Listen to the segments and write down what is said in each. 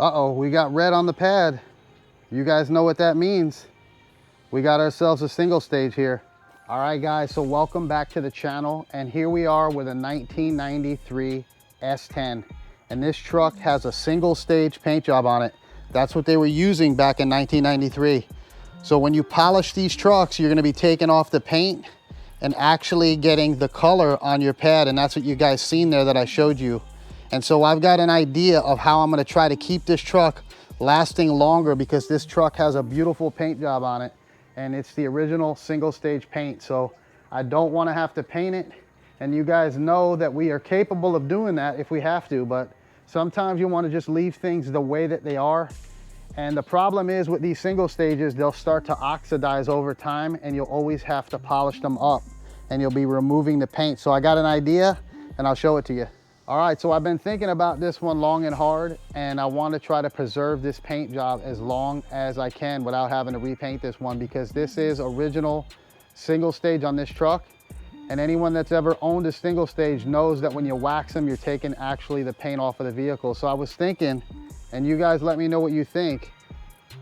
Uh-oh, we got red on the pad. You guys know what that means. We got ourselves a single stage here. All right, guys, so welcome back to the channel. And here we are with a 1993 S10. And this truck has a single stage paint job on it. That's what they were using back in 1993. So when you polish these trucks, you're gonna be taking off the paint and actually getting the color on your pad. And that's what you guys seen there that I showed you. And so I've got an idea of how I'm gonna try to keep this truck lasting longer, because this truck has a beautiful paint job on it and it's the original single stage paint. So I don't wanna have to paint it. And you guys know that we are capable of doing that if we have to, but sometimes you wanna just leave things the way that they are. And the problem is with these single stages, they'll start to oxidize over time and you'll always have to polish them up and you'll be removing the paint. So I got an idea and I'll show it to you. All right, so I've been thinking about this one long and hard, and I want to try to preserve this paint job as long as I can without having to repaint this one, because this is original single stage on this truck. And anyone that's ever owned a single stage knows that when you wax them, you're taking actually the paint off of the vehicle. So I was thinking, and you guys let me know what you think,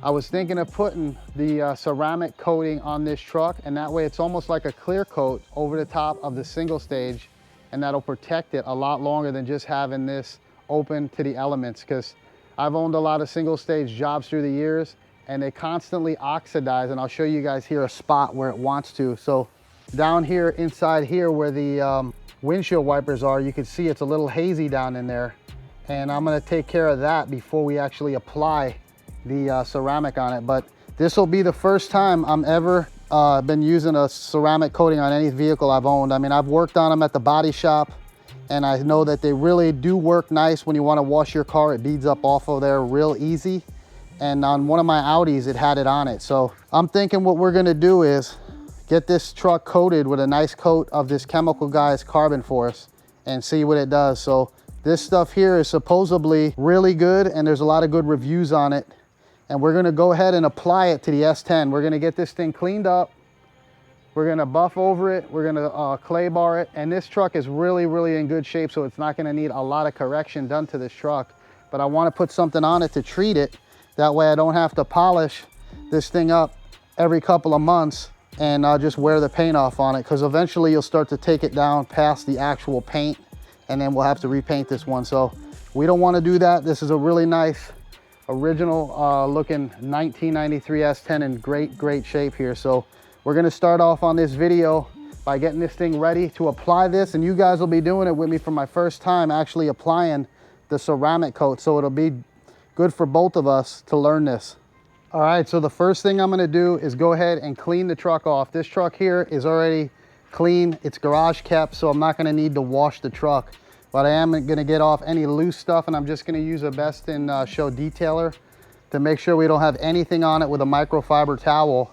I was thinking of putting the ceramic coating on this truck, and that way it's almost like a clear coat over the top of the single stage, and that'll protect it a lot longer than just having this open to the elements. Because I've owned a lot of single stage jobs through the years and they constantly oxidize, and I'll show you guys here a spot where it wants to. So down here, inside here where the windshield wipers are, you can see it's a little hazy down in there, and I'm gonna take care of that before we actually apply the ceramic on it. But this will be the first time I'm ever been using a ceramic coating on any vehicle I've owned. I mean, I've worked on them at the body shop, and I know that they really do work nice. When you want to wash your car, it beads up off of there real easy. And on one of my Audis, it had it on it. So I'm thinking what we're gonna do is get this truck coated with a nice coat of this Chemical Guys Carbon Force and see what it does. So this stuff here is supposedly really good, and there's a lot of good reviews on it. And we're gonna go ahead and apply it to the S10. We're gonna get this thing cleaned up. We're gonna buff over it. We're gonna clay bar it. And this truck is really, really in good shape, so it's not gonna need a lot of correction done to this truck. But I wanna put something on it to treat it. That way I don't have to polish this thing up every couple of months and just wear the paint off on it, because eventually you'll start to take it down past the actual paint, and then we'll have to repaint this one. So we don't wanna do that. This is a really nice, original looking 1993 S10 in great shape here. So we're gonna start off on this video by getting this thing ready to apply this, and you guys will be doing it with me for my first time actually applying the ceramic coat. So it'll be good for both of us to learn this. All right, so the first thing I'm gonna do is go ahead and clean the truck off. This truck here is already clean. It's garage kept, so I'm not gonna need to wash the truck. But I am gonna get off any loose stuff, and I'm just gonna use a Best in Show detailer to make sure we don't have anything on it with a microfiber towel.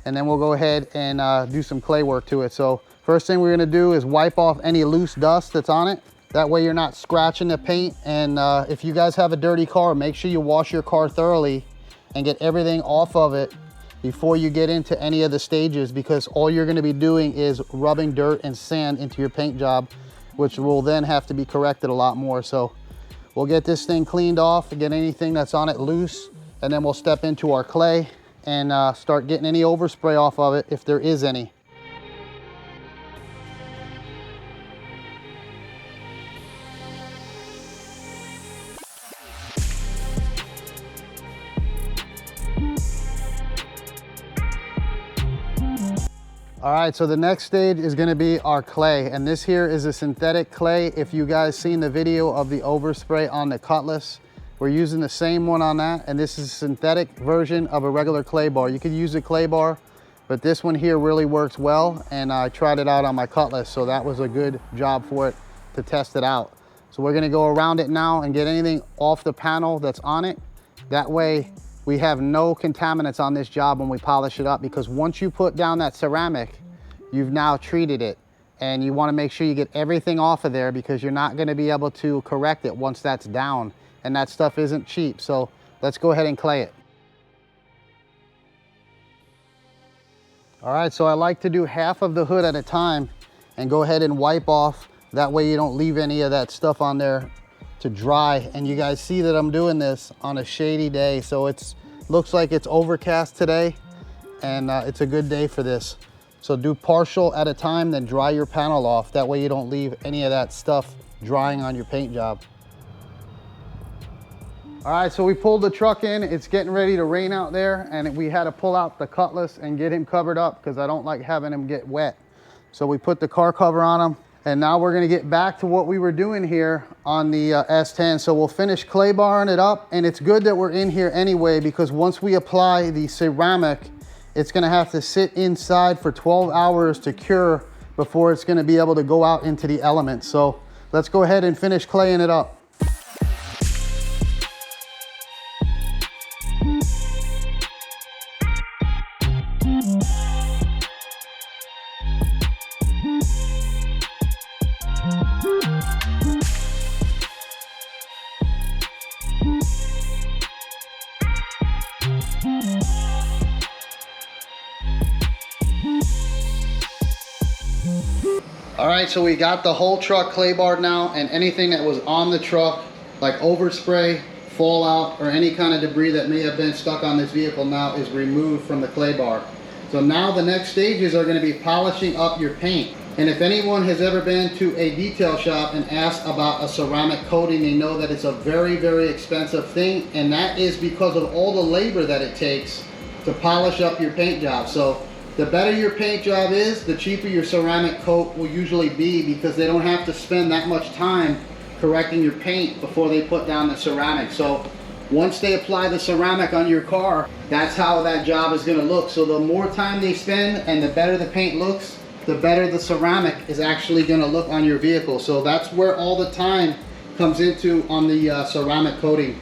And then we'll go ahead and do some clay work to it. So first thing we're gonna do is wipe off any loose dust that's on it. That way you're not scratching the paint. And if you guys have a dirty car, make sure you wash your car thoroughly and get everything off of it before you get into any of the stages, because all you're gonna be doing is rubbing dirt and sand into your paint job, which will then have to be corrected a lot more. So we'll get this thing cleaned off and get anything that's on it loose, and then we'll step into our clay and start getting any overspray off of it if there is any. All right, so the next stage is gonna be our clay, and this here is a synthetic clay. If you guys seen the video of the overspray on the Cutlass, we're using the same one on that, and this is a synthetic version of a regular clay bar. You could use a clay bar, but this one here really works well, and I tried it out on my Cutlass, so that was a good job for it to test it out. So we're gonna go around it now and get anything off the panel that's on it. That way we have no contaminants on this job when we polish it up, because once you put down that ceramic, you've now treated it, and you wanna make sure you get everything off of there, because you're not gonna be able to correct it once that's down, and that stuff isn't cheap. So let's go ahead and clay it. All right, so I like to do half of the hood at a time and go ahead and wipe off. That way you don't leave any of that stuff on there to to dry. And you guys see that I'm doing this on a shady day. So looks like it's overcast today, and it's a good day for this. So do partial at a time, then dry your panel off. That way you don't leave any of that stuff drying on your paint job. All right, so we pulled the truck in. It's getting ready to rain out there, and we had to pull out the Cutlass and get him covered up because I don't like having him get wet. So we put the car cover on him, and now we're gonna get back to what we were doing here on the S10. So we'll finish clay barring it up, and it's good that we're in here anyway, because once we apply the ceramic, it's gonna have to sit inside for 12 hours to cure before it's gonna be able to go out into the elements. So let's go ahead and finish claying it up. All right, so we got the whole truck clay barred now, and anything that was on the truck, like overspray, fallout, or any kind of debris that may have been stuck on this vehicle now is removed from the clay bar. So now the next stages are going to be polishing up your paint. And if anyone has ever been to a detail shop and asked about a ceramic coating, they know that it's a very, very expensive thing, and that is because of all the labor that it takes to polish up your paint job. So the better your paint job is, the cheaper your ceramic coat will usually be, because they don't have to spend that much time correcting your paint before they put down the ceramic. So once they apply the ceramic on your car, that's how that job is going to look. So the more time they spend and the better the paint looks, the better the ceramic is actually going to look on your vehicle. So that's where all the time comes into on the ceramic coating.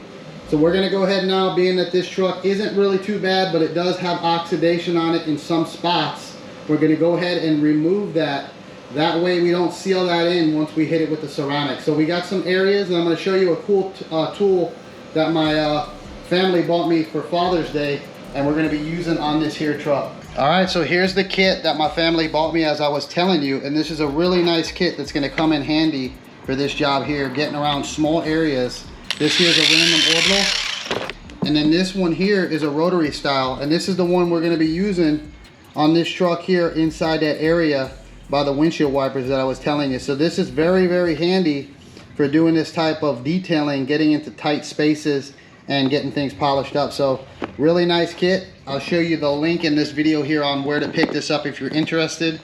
So we're gonna go ahead now, being that this truck isn't really too bad, but it does have oxidation on it in some spots. We're gonna go ahead and remove that. That way we don't seal that in once we hit it with the ceramic. So we got some areas, and I'm gonna show you a cool tool that my family bought me for Father's Day, and we're gonna be using on this here truck. All right, so here's the kit that my family bought me, as I was telling you, and this is a really nice kit that's gonna come in handy for this job here, getting around small areas. This here is a random orbital, and then this one here is a rotary style, and this is the one we're going to be using on this truck here inside that area by the windshield wipers that I was telling you. So this is very, very handy for doing this type of detailing, getting into tight spaces and getting things polished up. So really nice kit. I'll show you the link in this video here on where to pick this up if you're interested,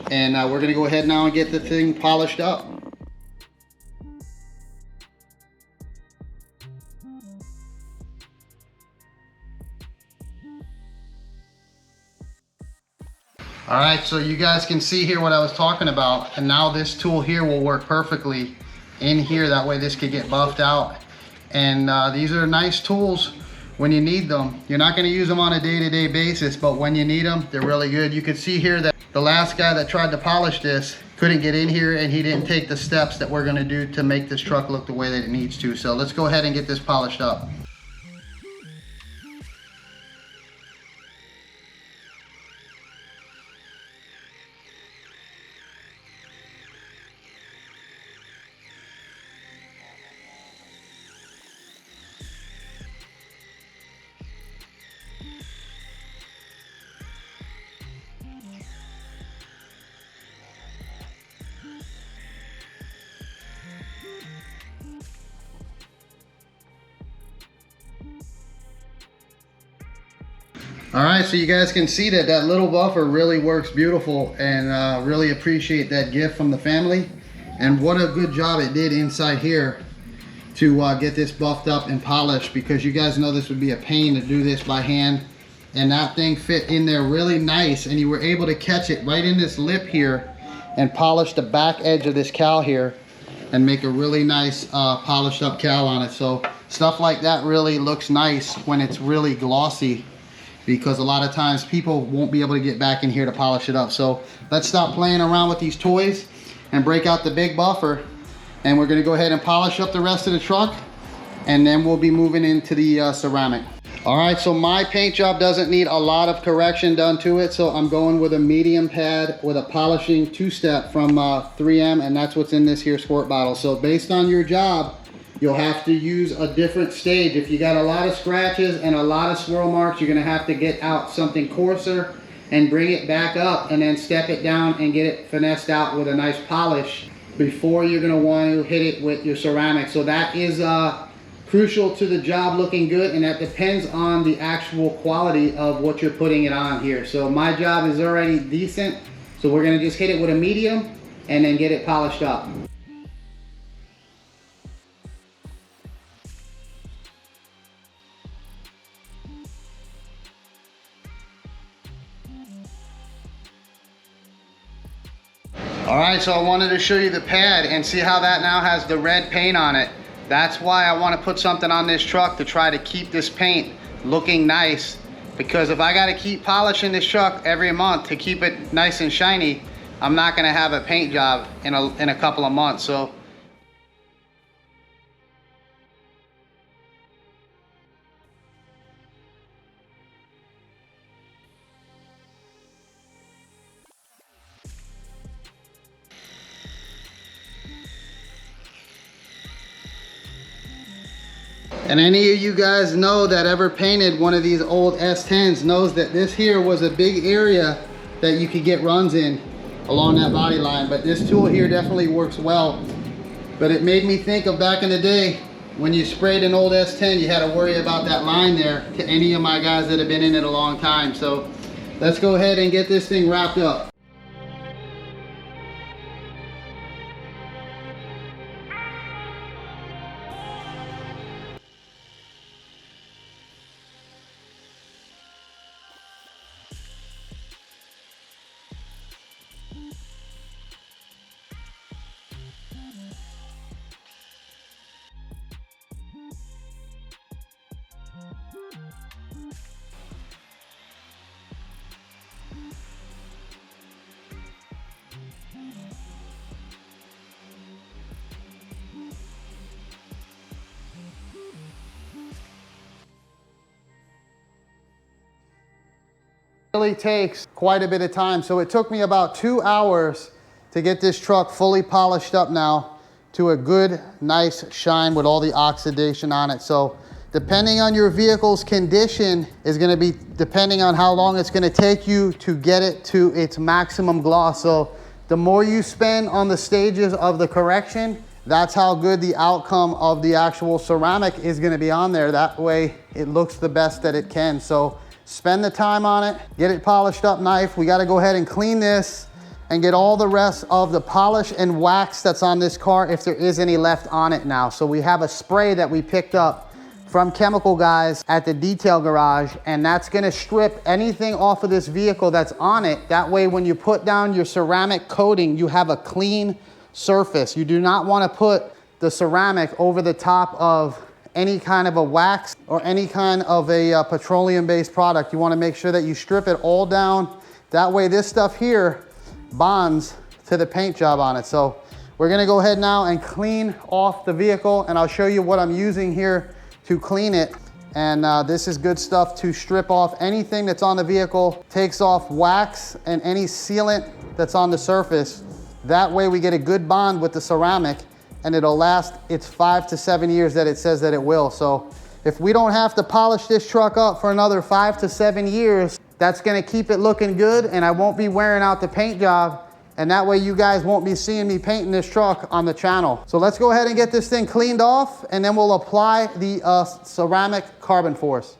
and we're going to go ahead now and get the thing polished up. All right, so you guys can see here what I was talking about, and now this tool here will work perfectly in here. That way this could get buffed out. And these are nice tools when you need them. You're not gonna use them on a day-to-day basis, but when you need them, they're really good. You can see here that the last guy that tried to polish this couldn't get in here, and he didn't take the steps that we're gonna do to make this truck look the way that it needs to. So let's go ahead and get this polished up. All right, so you guys can see that that little buffer really works beautiful, and really appreciate that gift from the family. And what a good job it did inside here to get this buffed up and polished, because you guys know this would be a pain to do this by hand. And that thing fit in there really nice, and you were able to catch it right in this lip here and polish the back edge of this cowl here and make a really nice polished up cowl on it. So stuff like that really looks nice when it's really glossy, because a lot of times people won't be able to get back in here to polish it up. So let's stop playing around with these toys and break out the big buffer, and we're gonna go ahead and polish up the rest of the truck, and then we'll be moving into the ceramic. All right, so my paint job doesn't need a lot of correction done to it, so I'm going with a medium pad with a polishing two-step from 3M, and that's what's in this here squirt bottle. So based on your job, you'll have to use a different stage. If you got a lot of scratches and a lot of swirl marks, you're gonna have to get out something coarser and bring it back up and then step it down and get it finessed out with a nice polish before you're gonna want to hit it with your ceramic. So that is crucial to the job looking good, and that depends on the actual quality of what you're putting it on here. So my job is already decent, so we're gonna just hit it with a medium and then get it polished up. All right, so I wanted to show you the pad and see how that now has the red paint on it. That's why I want to put something on this truck to try to keep this paint looking nice, because if I got to keep polishing this truck every month to keep it nice and shiny, I'm not going to have a paint job in a couple of months. So and any of you guys know that ever painted one of these old S10s knows that this here was a big area that you could get runs in along that body line. But this tool here definitely works well. But it made me think of back in the day when you sprayed an old S10, you had to worry about that line there, to any of my guys that have been in it a long time. So let's go ahead and get this thing wrapped up. Really takes quite a bit of time. So it took me about 2 hours to get this truck fully polished up now to a good, nice shine with all the oxidation on it. So depending on your vehicle's condition is gonna be depending on how long it's gonna take you to get it to its maximum gloss. So the more you spend on the stages of the correction, that's how good the outcome of the actual ceramic is gonna be on there. That way it looks the best that it can. So spend the time on it, get it polished up nice. We gotta go ahead and clean this and get all the rest of the polish and wax that's on this car, if there is any left on it now. So we have a spray that we picked up from Chemical Guys at the detail garage, and that's gonna strip anything off of this vehicle that's on it. That way when you put down your ceramic coating, you have a clean surface. You do not wanna put the ceramic over the top of any kind of a wax or any kind of a petroleum-based product. You wanna make sure that you strip it all down. That way this stuff here bonds to the paint job on it. So we're gonna go ahead now and clean off the vehicle, and I'll show you what I'm using here to clean it. And this is good stuff to strip off anything that's on the vehicle, takes off wax and any sealant that's on the surface. That way we get a good bond with the ceramic, and it'll last its 5 to 7 years that it says that it will. So if we don't have to polish this truck up for another 5 to 7 years, that's gonna keep it looking good, and I won't be wearing out the paint job, and that way you guys won't be seeing me painting this truck on the channel. So let's go ahead and get this thing cleaned off, and then we'll apply the ceramic carbon force.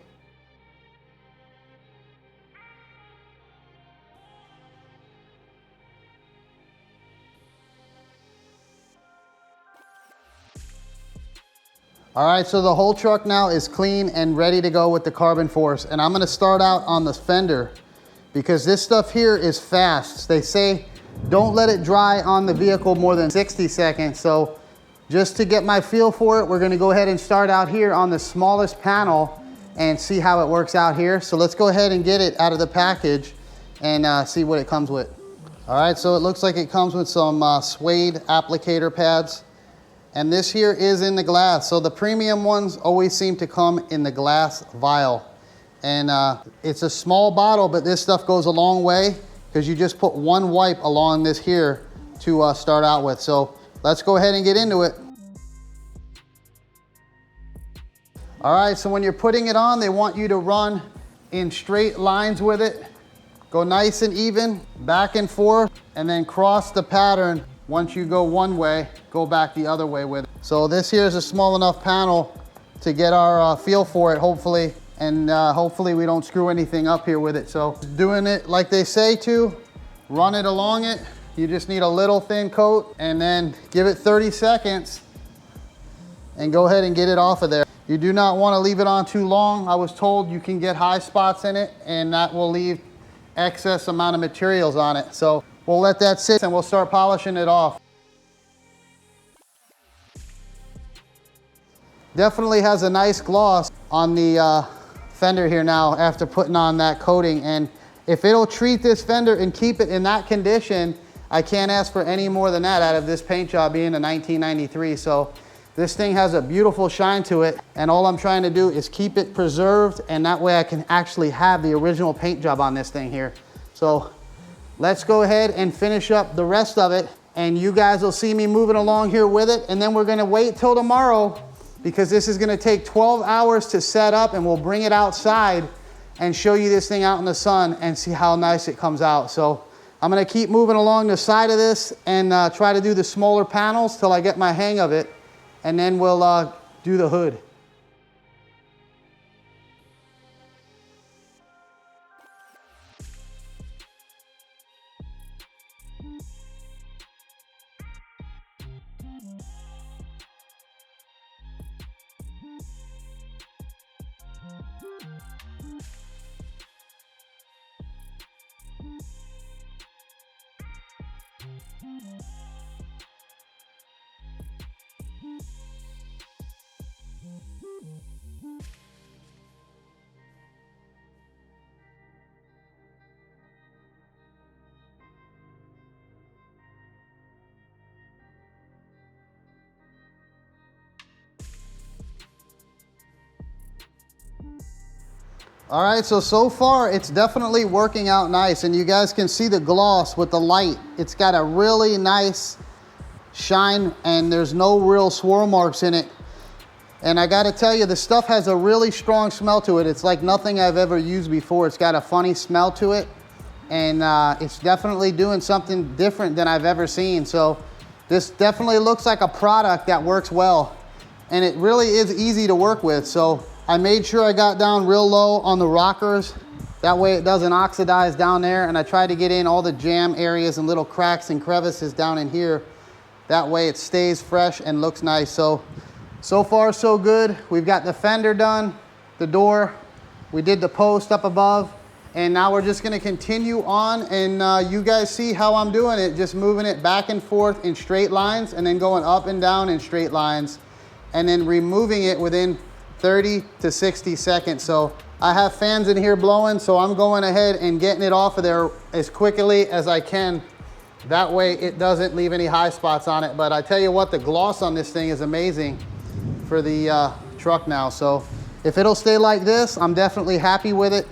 All right, so the whole truck now is clean and ready to go with the carbon force. And I'm gonna start out on the fender because this stuff here is fast. They say don't let it dry on the vehicle more than 60 seconds. So just to get my feel for it, we're gonna go ahead and start out here on the smallest panel and see how it works out here. So let's go ahead and get it out of the package and see what it comes with. All right, so it looks like it comes with some suede applicator pads. And this here is in the glass. So the premium ones always seem to come in the glass vial. And it's a small bottle, but this stuff goes a long way because you just put one wipe along this here to start out with. So let's go ahead and get into it. All right, so when you're putting it on, they want you to run in straight lines with it. Go nice and even, back and forth, and then cross the pattern. Once you go one way, go back the other way with it. So this here is a small enough panel to get our feel for it, hopefully. And hopefully we don't screw anything up here with it. So doing it like they say to, run it along it. You just need a little thin coat and then give it 30 seconds and go ahead and get it off of there. You do not want to leave it on too long. I was told you can get high spots in it and that will leave excess amount of materials on it. So we'll let that sit and we'll start polishing it off. Definitely has a nice gloss on the fender here now after putting on that coating. And if it'll treat this fender and keep it in that condition, I can't ask for any more than that out of this paint job being a 1993. So this thing has a beautiful shine to it, and all I'm trying to do is keep it preserved, and that way I can actually have the original paint job on this thing here. So let's go ahead and finish up the rest of it, and you guys will see me moving along here with it, and then we're gonna wait till tomorrow because this is gonna take 12 hours to set up, and we'll bring it outside and show you this thing out in the sun and see how nice it comes out. So I'm gonna keep moving along the side of this and try to do the smaller panels till I get my hang of it. And then we'll do the hood. All right, so far it's definitely working out nice, and you guys can see the gloss with the light. It's got a really nice shine and there's no real swirl marks in it. And I gotta tell you, the stuff has a really strong smell to it. It's like nothing I've ever used before. It's got a funny smell to it, and it's definitely doing something different than I've ever seen. So this definitely looks like a product that works well, and it really is easy to work with. So I made sure I got down real low on the rockers. That way it doesn't oxidize down there. And I tried to get in all the jam areas and little cracks and crevices down in here. That way it stays fresh and looks nice. So far so good. We've got the fender done, the door. We did the post up above. And now we're just gonna continue on, and you guys see how I'm doing it. Just moving it back and forth in straight lines and then going up and down in straight lines and then removing it within 30 to 60 seconds. So I have fans in here blowing, so I'm going ahead and getting it off of there as quickly as I can. That way it doesn't leave any high spots on it. But I tell you what, the gloss on this thing is amazing for the truck now. So if it'll stay like this, I'm definitely happy with it.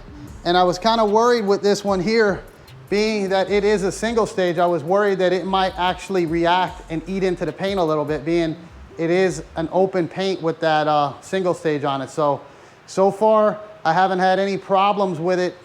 And I was kind of worried with this one here, being that it is a single stage. I was worried that it might actually react and eat into the paint a little bit, being it is an open paint with that single stage on it. So far, I haven't had any problems with it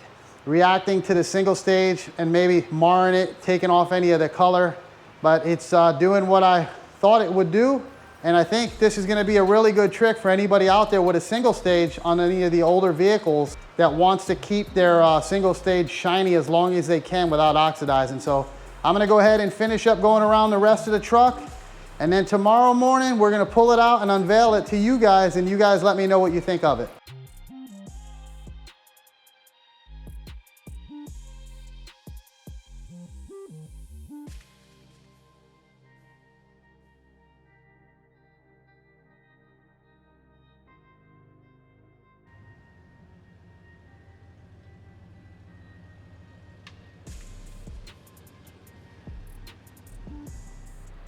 reacting to the single stage and maybe marring it, taking off any of the color, but it's doing what I thought it would do. And I think this is gonna be a really good trick for anybody out there with a single stage on any of the older vehicles that wants to keep their single stage shiny as long as they can without oxidizing. So I'm gonna go ahead and finish up going around the rest of the truck. And then tomorrow morning, we're gonna pull it out and unveil it to you guys, and you guys let me know what you think of it.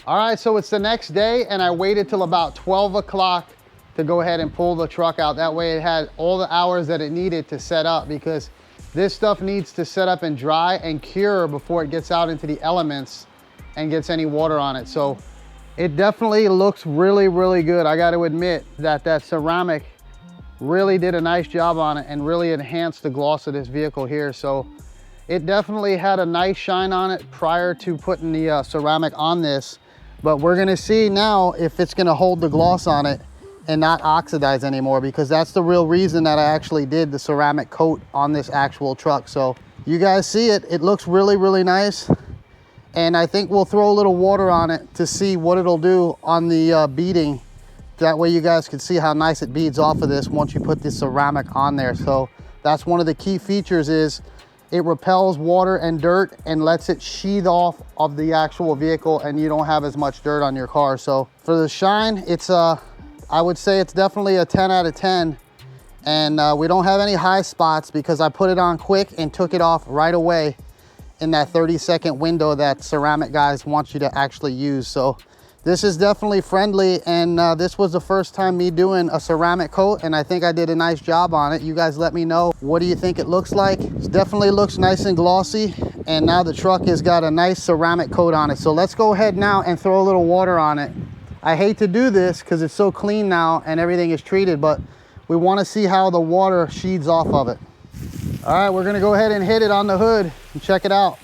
All right, so it's the next day, and I waited till about 12 o'clock to go ahead and pull the truck out. That way it had all the hours that it needed to set up, because this stuff needs to set up and dry and cure before it gets out into the elements and gets any water on it. So it definitely looks really, really good. I got to admit that that ceramic really did a nice job on it and really enhanced the gloss of this vehicle here. So it definitely had a nice shine on it prior to putting the ceramic on this, but we're gonna see now if it's gonna hold the gloss on it and not oxidize anymore, because that's the real reason that I actually did the ceramic coat on this actual truck. So you guys see it, it looks really, really nice. And I think we'll throw a little water on it to see what it'll do on the beading. That way you guys can see how nice it beads off of this once you put the ceramic on there. So that's one of the key features, is it repels water and dirt and lets it sheathe off of the actual vehicle, and you don't have as much dirt on your car. So for the shine, it's I would say it's definitely a 10 out of 10. And we don't have any high spots because I put it on quick and took it off right away in that 30-second window that ceramic guys want you to actually use. So this is definitely friendly, and this was the first time me doing a ceramic coat, and I think I did a nice job on it. You guys let me know, what do you think it looks like? It definitely looks nice and glossy, and now the truck has got a nice ceramic coat on it. So let's go ahead now and throw a little water on it. I hate to do this because it's so clean now and everything is treated, but we want to see how the water sheeds off of it. All right, we're gonna go ahead and hit it on the hood and check it out.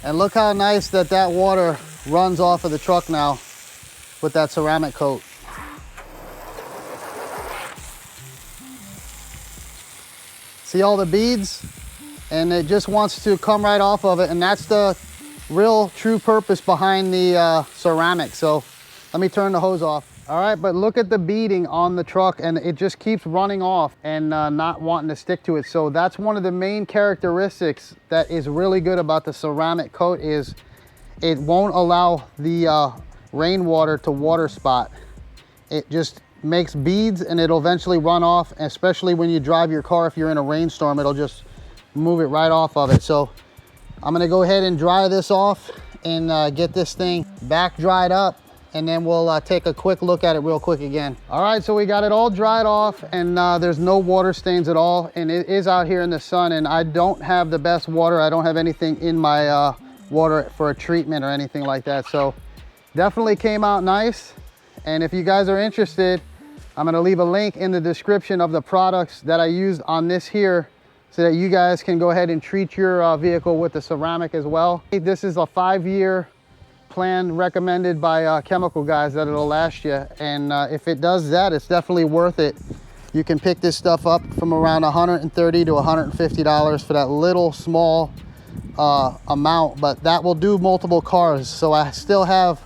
And look how nice that that water runs off of the truck now with that ceramic coat. See all the beads? And it just wants to come right off of it, and that's the real true purpose behind the ceramic. So let me turn the hose off. All right, but look at the beading on the truck, and it just keeps running off and not wanting to stick to it. So that's one of the main characteristics that is really good about the ceramic coat, is it won't allow the rainwater to water spot. It just makes beads and it'll eventually run off, especially when you drive your car. If you're in a rainstorm, it'll just move it right off of it. So I'm gonna go ahead and dry this off and get this thing back dried up, and then we'll take a quick look at it real quick again. All right, so we got it all dried off, and there's no water stains at all, and it is out here in the sun, and I don't have the best water. I don't have anything in my water for a treatment or anything like that. So definitely came out nice. And if you guys are interested, I'm gonna leave a link in the description of the products that I used on this here, so that you guys can go ahead and treat your vehicle with the ceramic as well. This is a 5-year plan recommended by chemical guys that it'll last you. And if it does that, it's definitely worth it. You can pick this stuff up from around $130 to $150 for that little small amount, but that will do multiple cars. So I still have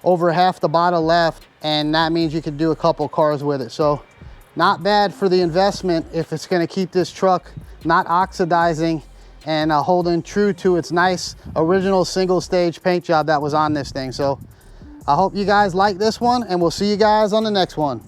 over half the bottle left, and that means you can do a couple cars with it. So not bad for the investment if it's gonna keep this truck not oxidizing and holding true to its nice original single stage paint job that was on this thing. So I hope you guys like this one, and we'll see you guys on the next one.